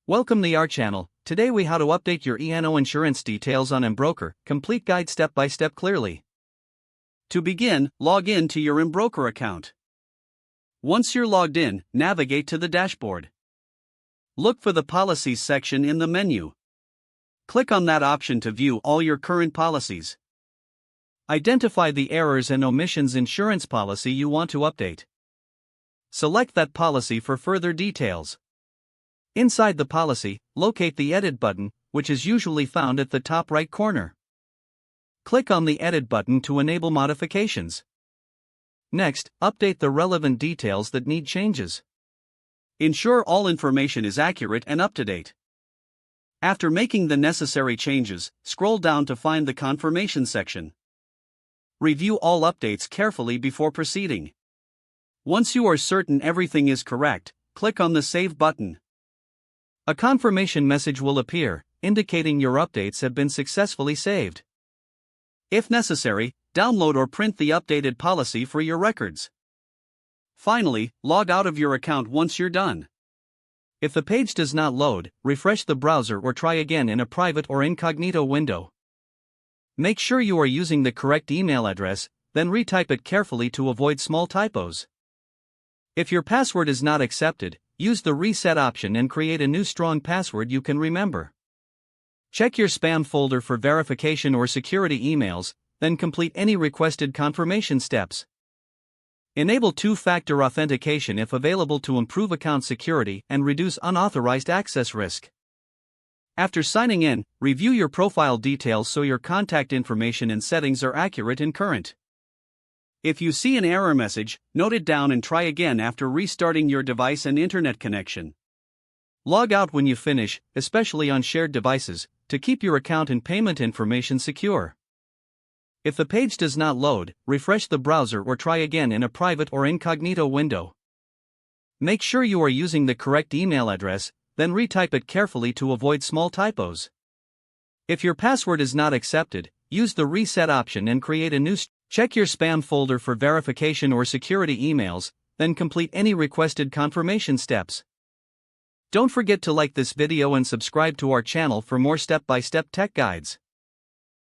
Welcome to our channel. Today we how to update your E&O insurance details on Embroker. Complete guide step by step clearly. To begin, log in to your Embroker account. Once you're logged in, navigate to the dashboard. Look for the Policies section in the menu. Click on that option to view all your current policies. Identify the errors and omissions insurance policy you want to update. Select that policy for further details. Inside the policy, locate the Edit button, which is usually found at the top right corner. Click on the Edit button to enable modifications. Next, update the relevant details that need changes. Ensure all information is accurate and up to date. After making the necessary changes, scroll down to find the Confirmation section. Review all updates carefully before proceeding. Once you are certain everything is correct, click on the Save button. A confirmation message will appear, indicating your updates have been successfully saved. If necessary, download or print the updated policy for your records. Finally, log out of your account once you're done. If the page does not load, refresh the browser or try again in a private or incognito window. Make sure you are using the correct email address, then retype it carefully to avoid small typos. If your password is not accepted, use the reset option and create a new strong password you can remember. Check your spam folder for verification or security emails, then complete any requested confirmation steps. Enable two-factor authentication if available to improve account security and reduce unauthorized access risk. After signing in, review your profile details so your contact information and settings are accurate and current. If you see an error message, note it down and try again after restarting your device and internet connection. Log out when you finish, especially on shared devices, to keep your account and payment information secure. If the page does not load, refresh the browser or try again in a private or incognito window. Make sure you are using the correct email address, then retype it carefully to avoid small typos. If your password is not accepted, use the reset option and create a new. Check your spam folder for verification or security emails, then complete any requested confirmation steps. Don't forget to like this video and subscribe to our channel for more step-by-step tech guides.